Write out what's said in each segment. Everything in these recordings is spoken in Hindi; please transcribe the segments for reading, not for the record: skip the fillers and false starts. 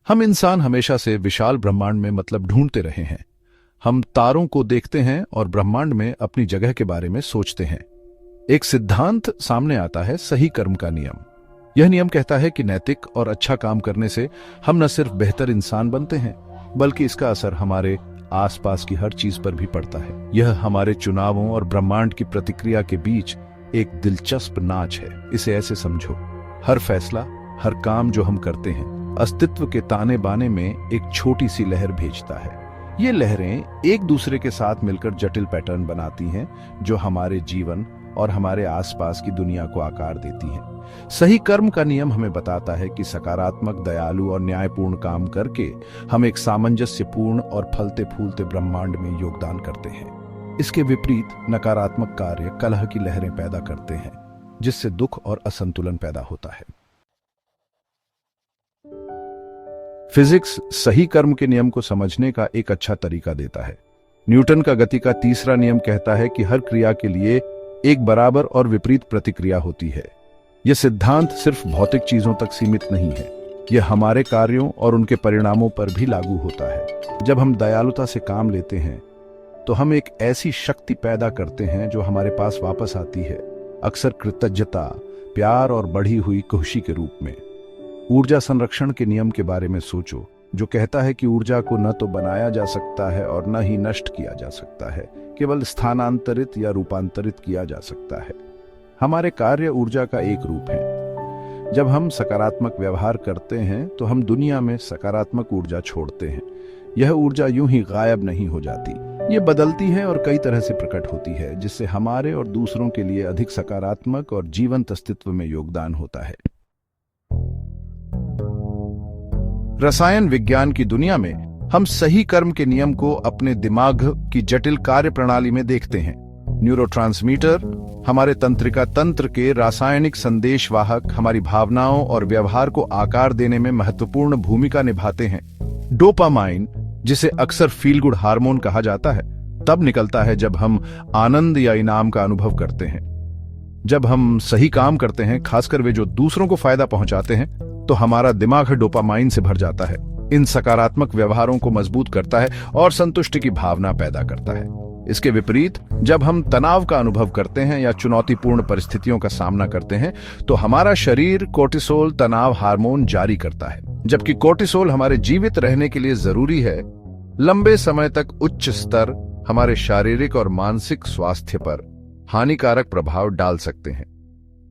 हम इंसान हमेशा से विशाल ब्रह्मांड में मतलब ढूंढते रहे हैं। हम तारों को देखते हैं और ब्रह्मांड में अपनी जगह के बारे में सोचते हैं। एक सिद्धांत सामने आता है, सही कर्म का नियम। यह नियम कहता है कि नैतिक और अच्छा काम करने से हम न सिर्फ बेहतर इंसान बनते हैं, बल्कि इसका असर हमारे आसपास की हर चीज पर भी पड़ता है। यह हमारे चुनावों और ब्रह्मांड की प्रतिक्रिया के बीच एक दिलचस्प नाच है। इसे ऐसे समझो, हर फैसला, हर काम जो हम करते हैं, अस्तित्व के ताने बाने में एक छोटी सी लहर भेजता है। ये लहरें एक दूसरे के साथ मिलकर जटिल पैटर्न बनाती हैं, जो हमारे जीवन और हमारे आसपास की दुनिया को आकार देती हैं। सही कर्म का नियम हमें बताता है कि सकारात्मक, दयालु और न्यायपूर्ण काम करके हम एक सामंजस्यपूर्ण और फलते फूलते ब्रह्मांड में योगदान करते हैं। इसके विपरीत नकारात्मक कार्य कलह की लहरें पैदा करते हैं, जिससे दुख और असंतुलन पैदा होता है। फिजिक्स सही कर्म के नियम को समझने का एक अच्छा तरीका देता है। न्यूटन का गति का तीसरा नियम कहता है कि हर क्रिया के लिए एक बराबर और विपरीत प्रतिक्रिया होती है। यह सिद्धांत सिर्फ भौतिक चीजों तक सीमित नहीं है, यह हमारे कार्यों और उनके परिणामों पर भी लागू होता है। जब हम दयालुता से काम लेते हैं तो हम एक ऐसी शक्ति पैदा करते हैं जो हमारे पास वापस आती है, अक्सर कृतज्ञता, प्यार और बढ़ी हुई खुशी के रूप में। ऊर्जा संरक्षण के नियम के बारे में सोचो, जो कहता है कि ऊर्जा को न तो बनाया जा सकता है और न ही नष्ट किया जा सकता है, केवल स्थानांतरित या रूपांतरित किया जा सकता है। हमारे कार्य ऊर्जा का एक रूप है। जब हम सकारात्मक व्यवहार करते हैं तो हम दुनिया में सकारात्मक ऊर्जा छोड़ते हैं। यह ऊर्जा यूं ही गायब नहीं हो जाती, ये बदलती है और कई तरह से प्रकट होती है, जिससे हमारे और दूसरों के लिए अधिक सकारात्मक और जीवंत अस्तित्व में योगदान होता है। रसायन विज्ञान की दुनिया में हम सही कर्म के नियम को अपने दिमाग की जटिल कार्य प्रणाली में देखते हैं। न्यूरोट्रांसमीटर हमारे तंत्रिका तंत्र के रासायनिक संदेशवाहक हमारी भावनाओं और व्यवहार को आकार देने में महत्वपूर्ण भूमिका निभाते हैं। डोपामाइन, जिसे अक्सर फील गुड हार्मोन कहा जाता है, तब निकलता है जब हम आनंद या इनाम का अनुभव करते हैं। जब हम सही काम करते हैं, खासकर वे जो दूसरों को फायदा पहुंचाते हैं, तो हमारा दिमाग डोपामाइन से भर जाता है। इन सकारात्मक व्यवहारों को मजबूत करता है और संतुष्टि की भावना पैदा करता है। इसके विपरीत, जब हम तनाव का अनुभव करते हैं या चुनौतीपूर्ण परिस्थितियों का सामना करते हैं, तो हमारा शरीर कोर्टिसोल तनाव हार्मोन जारी करता है। जबकि कोर्टिसोल हमारे जीवित रहने के लिए जरूरी है, लंबे समय तक उच्च स्तर हमारे शारीरिक और मानसिक स्वास्थ्य पर हानिकारक प्रभाव डाल सकते हैं।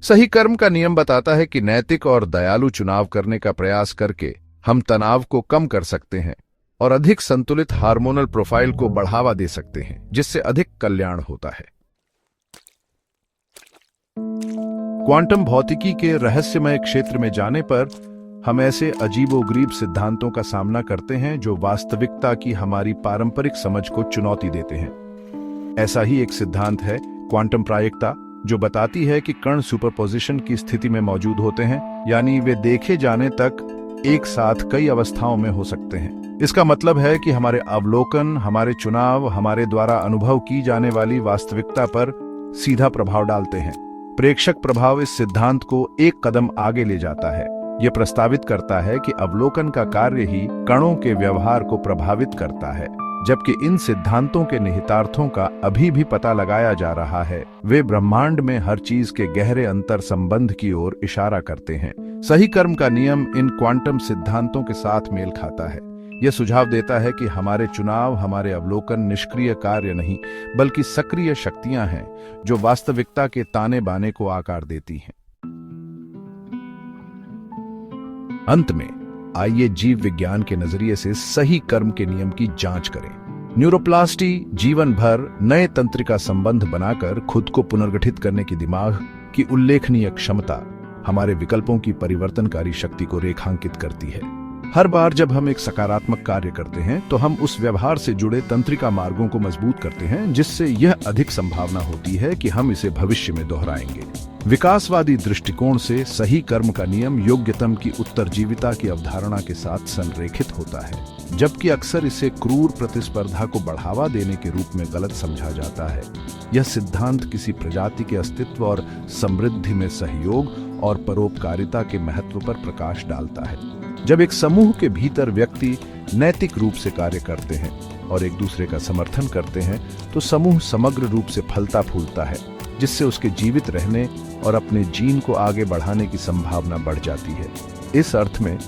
सही कर्म का नियम बताता है कि नैतिक और दयालु चुनाव करने का प्रयास करके हम तनाव को कम कर सकते हैं और अधिक संतुलित हार्मोनल प्रोफाइल को बढ़ावा दे सकते हैं, जिससे अधिक कल्याण होता है। क्वांटम भौतिकी के रहस्यमय क्षेत्र में जाने पर हम ऐसे अजीबोगरीब सिद्धांतों का सामना करते हैं जो वास्तविकता की हमारी पारंपरिक समझ को चुनौती देते हैं। ऐसा ही एक सिद्धांत है क्वांटम प्रायिकता, जो बताती है कि कण सुपरपोजिशन की स्थिति में मौजूद होते हैं, यानी वे देखे जाने तक एक साथ कई अवस्थाओं में हो सकते हैं। इसका मतलब है कि हमारे अवलोकन, हमारे चुनाव, हमारे द्वारा अनुभव की जाने वाली वास्तविकता पर सीधा प्रभाव डालते हैं। प्रेक्षक प्रभाव इस सिद्धांत को एक कदम आगे ले जाता है। यह प्रस्तावित करता है कि अवलोकन का कार्य ही कणों के व्यवहार को प्रभावित करता है। जबकि इन सिद्धांतों के निहितार्थों का अभी भी पता लगाया जा रहा है, वे ब्रह्मांड में हर चीज के गहरे अंतर संबंध की ओर इशारा करते हैं। सही कर्म का नियम इन क्वांटम सिद्धांतों के साथ मेल खाता है। यह सुझाव देता है कि हमारे चुनाव, हमारे अवलोकन निष्क्रिय कार्य नहीं, बल्कि सक्रिय शक्तियां हैं जो वास्तविकता के ताने बाने को आकार देती हैं। अंत में आइए जीव विज्ञान के नजरिए से सही कर्म के नियम की जांच करें। न्यूरोप्लास्टी जीवन भर नए तंत्रिका संबंध बनाकर खुद को पुनर्गठित करने की दिमाग की उल्लेखनीय क्षमता हमारे विकल्पों की परिवर्तनकारी शक्ति को रेखांकित करती है। हर बार जब हम एक सकारात्मक कार्य करते हैं तो हम उस व्यवहार से जुड़े तंत्रिका मार्गों को मजबूत करते हैं, जिससे यह अधिक संभावना होती है कि हम इसे भविष्य में दोहराएंगे। विकासवादी दृष्टिकोण से सही कर्म का नियम योग्यतम की उत्तरजीविता की अवधारणा के साथ संरेखित होता है, जबकि अक्सर इसे क्रूर प्रतिस्पर्धा को बढ़ावा देने के रूप में गलत समझा जाता है। यह सिद्धांत किसी प्रजाति के अस्तित्व और समृद्धि में सहयोग और परोपकारिता के महत्व पर प्रकाश डालता है। जब एक समूह के भीतर व्यक्ति नैतिक रूप से कार्य करते हैं और एक दूसरे का समर्थन करते हैं तो समूह समग्र रूप से फलता फूलता है, जिससे उसके जीवित रहने और अपने जीन को आगे बढ़ाने की संभावना बढ़ जाती है। इस अर्थ में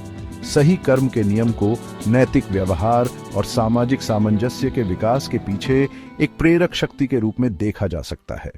सही कर्म के नियम को नैतिक व्यवहार और सामाजिक सामंजस्य के विकास के पीछे एक प्रेरक शक्ति के रूप में देखा जा सकता है।